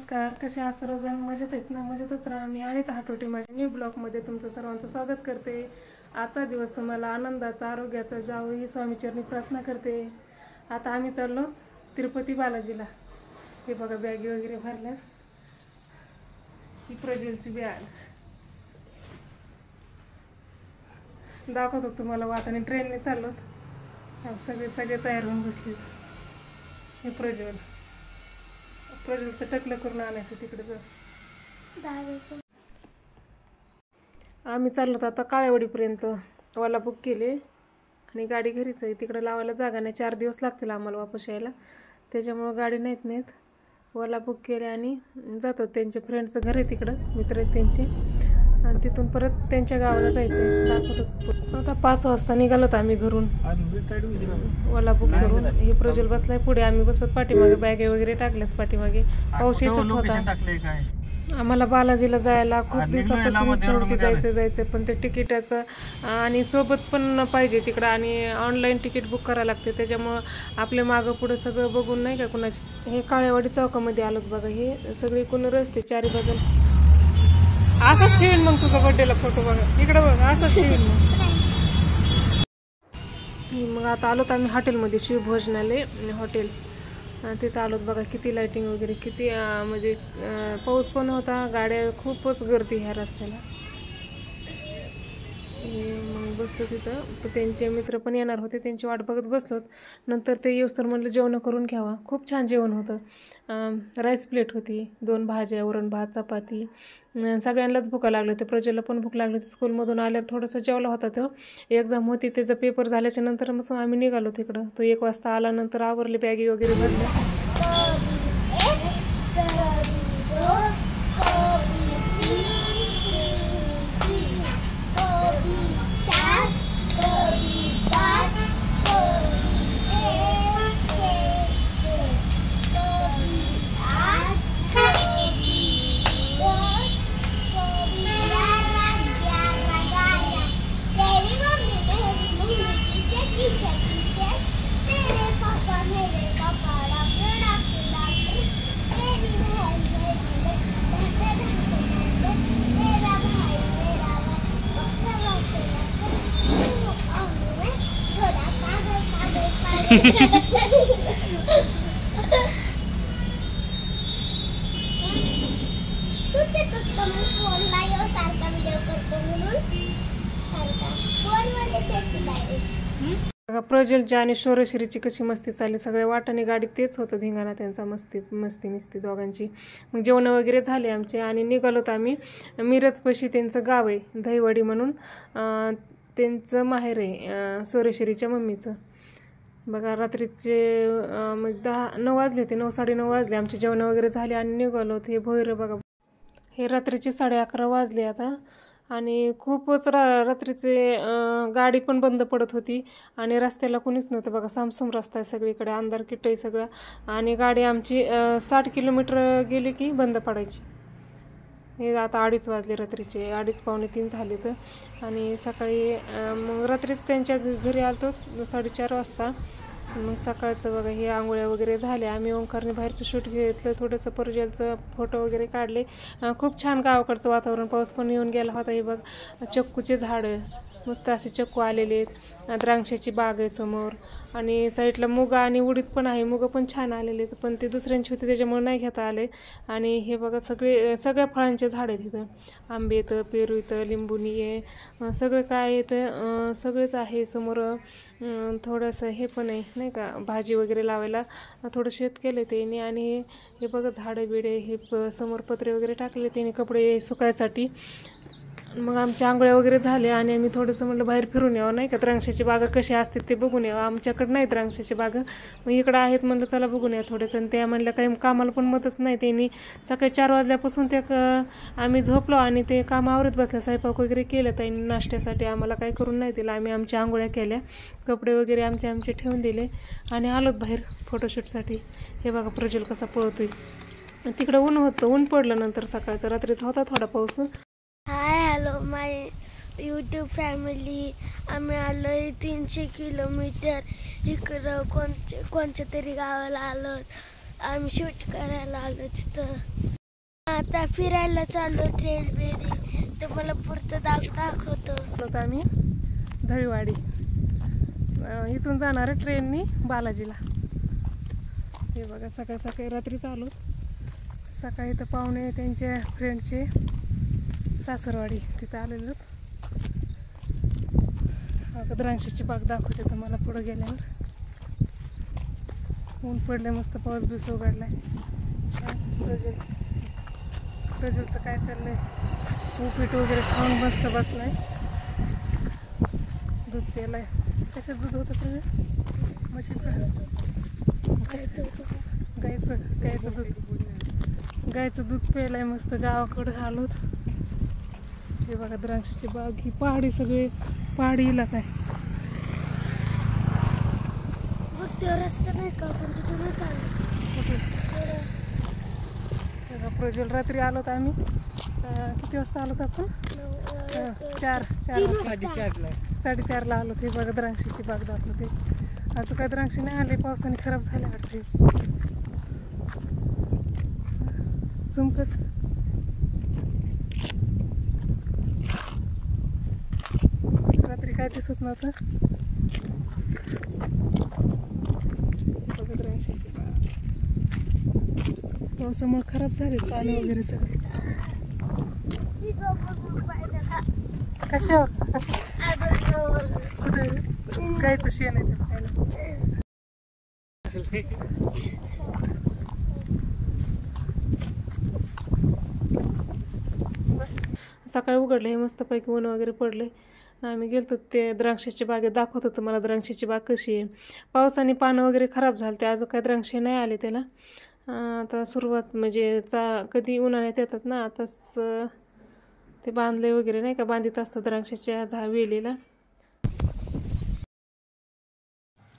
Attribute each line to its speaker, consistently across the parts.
Speaker 1: नमस्कार, कसे आहात सर्वजण? मजेत आहेत ना? मजेतच राहा. मी अनिता हाटोटे माझ्या न्यू ब्लॉगमध्ये तुमचं सर्वांचं स्वागत करते. आजचा दिवस तुम्हाला आनंदाचा, आरोग्याचा जावो ही स्वामीचरणी प्रार्थना करते. आता आम्ही चाललो तिरुपती बालाजीला. हे बघा बॅगी वगैरे भरल्या. ही प्रज्वलची बॅग दाखवतो तुम्हाला. वाटाने ट्रेनने चाललो. सगळे तयार होऊन बसले. हे प्रज्वलचं टकलं करून आणायचं तिकडे जाऊ. आम्ही चाललो आता काळेवाडीपर्यंत. ओला बुक केले आणि गाडी घरीच आहे. तिकडे लावायला जागा नाही. 4 दिवस लागतील आम्हाला वापस यायला. त्याच्यामुळं गाडी नाहीत. ओला बुक केले आणि जातो. त्यांच्या फ्रेंडचं घर आहे तिकडं, मित्र आहेत त्यांचे, आणि तिथून परत त्यांच्या गावाला जायचं. दाखवतो. आता 5 वाजता निघालोत आम्ही घरून ओला बुक करून. हे प्रज्वल बसलाय पुढे, आम्ही बसत पाठीमागे. बॅगे वगैरे टाकल्यात पाठीमागे. पाऊस येतच होता. आम्हाला बालाजीला जायला खूप दिवसापासून इच्छा होती, जायचं पण ते तिकिटाचं आणि सोबत पण पाहिजे तिकडं, आणि ऑनलाईन तिकीट बुक करायला लागते. त्याच्यामुळं आपल्या मागं पुढं सगळं बघून नाही का कुणाची. हे काळेवाडी चौकामध्ये आलोत बघा. हे सगळे कोण रस्ते 4 बाजूला. असंच ठेवीन मग तुझा बर्थडेला फोटो बघा. इकडं बघा, असंच ठेवीन मग आता आलोत आम्ही हॉटेलमध्ये, शिवभोजनालय हॉटेल. तिथं आलोत बघा. किती लाईटिंग वगैरे, किती म्हणजे पाऊस पण होता. गाड्या खूपच गर्दी ह्या रस्त्याला. मग बसलो तिथं. त्यांचे मित्र पण येणार होते, त्यांची वाट बघत बसलोत. नंतर ते येऊस तर म्हणलं जेवण करून घ्यावा. खूप छान जेवण होतं. राईस प्लेट होती, 2 भाज्या, वरण भात, चपाती. सगळ्यांनाच भूका लागली होती. प्रज्वलला पण भूक लागली होती. स्कूलमधून आल्यावर थोडंसं जेवला होता तो. एक्झाम होती, त्याचा पेपर झाल्याच्या नंतर मग आम्ही निघालो तिकडं. तो 1 वाजता आला. नंतर आवरले, बॅगी वगैरे भरल्या. प्रज्वलची आणि शौर्यश्रीची कशी मस्ती चालली. सगळ्या वाटाने गाडीत तेच होतं धिंगाणा त्यांचा. मस्ती दोघांची. मग जेवण वगैरे झाले आमचे आणि निघालोत आम्ही. मिरजपाशी त्यांचं गाव आहे, दहीवडी म्हणून. त्यांचं माहेर आहे शौर्यश्रीच्या मम्मीचं. बघा रात्रीचे 9 वाजले होते. 9, 9:30 वाजले. आमचे जेवण वगैरे झाले आणि निघालोत. हे भोयर बघा. हे रात्रीचे 11:30 वाजले आता. आणि खूपच रात्रीचे गाडी पण बंद पडत होती आणि रस्त्याला कोणीच नव्हतं बघा. सामसूम रस्ता आहे सगळीकडे, अंधार किट्ट आहे सगळं. आणि गाडी आमची 60 किलोमीटर गेली की बंद पडायची. हे आता 2:30 वाजले रात्रीचे. 2:30 पावणे 3 झाले तर. आणि सकाळी मग रात्रीच त्यांच्या घरी आलतो 4:30 वाजता. मग सकाळचं बघा हे आंघोळ्या वगैरे झाल्या. आम्ही ओंकारने बाहेरचं शूट घेतलं, थोडंसं प्रज्वलचं फोटो वगैरे काढले. खूप छान गावाकडचं वातावरण. पाऊस पण येऊन गेला होता. हे बघ चक्कूचे झाडं, मस्त असे चक्कू आलेले आहेत. द्राक्षाची बाग आहे समोर, आणि साईडला मुगा आणि उडीद पण आहे. मुगं पण छान आलेले आहेत, पण ते दुसऱ्यांची होते त्याच्यामुळे नाही घेता आले. आणि हे बघा सगळ्या फळांचे झाड आहेत इथं. आंबे येतं, पेरू येतं, लिंबुनी आहे, सगळं काय येतं, सगळंच आहे. समोर थोडंसं हे पण आहे नाही का, भाजी वगैरे लावायला थोडं शेत केलं त्यांनी. आणि हे बघा झाडं बिडे, हे समोर पत्रे वगैरे टाकले त्यांनी कपडे सुकायसाठी. मग आमच्या आंघोळ्या वगैरे झाल्या आणि आम्ही थोडंसं म्हणलं बाहेर फिरून यावं नाही का, द्राक्षाची बागा कशी असते ते बघून यावं. आमच्याकडं नाही द्राक्षाची बागा, मग इकडं आहेत म्हणलं चला बघून या थोडंसं. आणि त्या म्हणल्या काही कामाला पण मदत नाही. त्यांनी सकाळी 4 वाजल्यापासून ते आम्ही झोपलो आणि ते काम आवरत बसल्या. स्वयंपाक वगैरे केलं त्यांनी नाश्त्यासाठी. आम्हाला काही करून नाही दिलं. आम्ही आमच्या आंघोळ्या केल्या, कपडे वगैरे आमचे ठेवून दिले आणि आलोत बाहेर फोटोशूटसाठी. हे बघा प्रज्वल कसा पळतोय. तिकडं ऊन होतं, ऊन पडलं नंतर सकाळचं. रात्रीचा होता थोडा पाऊस.
Speaker 2: हाय हॅलो माय यूट्यूब फॅमिली. आम्ही आलो 300 किलोमीटर इकडं कोणत्या तरी गावाला आलो. आम्ही शूट करायला आलो तिथं. आता फिरायला चाललो ट्रेनमध्ये. तर मला पुढचं दाखवतो.
Speaker 1: आता आम्ही धळीवाडी इथून जाणार आहे ट्रेननी बालाजीला. हे बघा सकाळी सकाळी रात्री चालू. सकाळी तर पाहुणे त्यांच्या फ्रेंडचे सासरवाडी तिथं आलेलो. द्राक्षाची बाग दाखवते तुम्हाला पुढे गेल्यावर. ऊन पडले, मस्त पाऊस बिस उघडलाय. प्रज्वलचं काय चाललंय, उपीट वगैरे खाऊन मस्त बसलाय. दूध प्यायलाय. कशात दूध होतं प्रज्वल? म्हशीचं? गायचं दूध. गायचं दूध प्यायलाय मस्त गावाकडं आलोत. हे बघा द्राक्षाची बाग. ही पहाडी, सगळे पहाडी इलाका आहे.
Speaker 2: रस्ता नाही का, पण तिथूनच आलो.
Speaker 1: प्रज्वल रात्री आलोत आम्ही. किती वाजता आलोत आपण? 4:30ला आलो. ते बघा द्राक्षाची बाग दाखवते. अजून काय द्राक्ष नाही आले, पावसाने खराब झाले वाटते. चुमकच रात्री काय दिसत नव्हतं. बघा द्राक्षाची बाग. पावसामुळे खराब झाले पाणी वगैरे सगळे. कशावर? कुठे गायचं शेण आहे ते खायला. सकाळी उघडले, हे मस्तपैकी ऊन वगैरे पडले. आम्ही गेलतो ते द्राक्षाची बागेत. दाखवत होतो मला द्राक्षाची बाग कशी आहे. पावसाने पानं वगैरे खराब झाले ते, अजून काही द्राक्षे नाही आले त्याला. आता सुरुवात म्हणजे कधी उन्हाळ्यात येतात ना, आताच ते बांधले वगैरे नाही का, बांधित असतात द्राक्षाच्या वेलीला.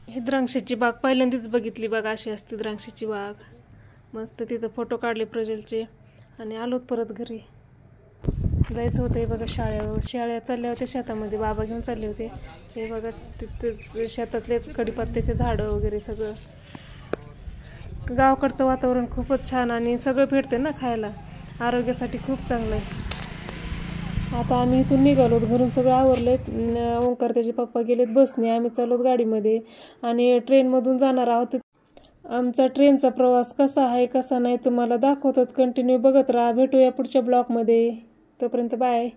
Speaker 1: ही द्राक्षाची बाग पहिल्यांदाच बघितली. बाग अशी असते द्राक्षाची बाग. मस्त तिथं फोटो काढले प्रज्वलचे आणि आलोत परत घरी. जायचं होतं. हे बघा शाळा चालल्या होत्या शेतामध्ये, बाबा घेऊन चालले होते. हे बघा तिथे शेतातलेच कडीपत्त्याचे झाडं वगैरे सगळं. गावाकडचं वातावरण खूपच छान आणि सगळं भेटते ना खायला, आरोग्यासाठी खूप चांगलं आहे. आता आम्ही इथून निघालोत, घरून सगळं आवरलंय. ओंकार त्याचे पप्पा गेलेत बसने, आम्ही चाललोत गाडीमध्ये आणि ट्रेनमधून जाणार आहोत. आमचा ट्रेनचा प्रवास कसा आहे कसा नाही तुम्हाला दाखवतात. कंटिन्यू बघत राहा. भेटूया पुढच्या ब्लॉगमध्ये. तोपर्यंत बाय.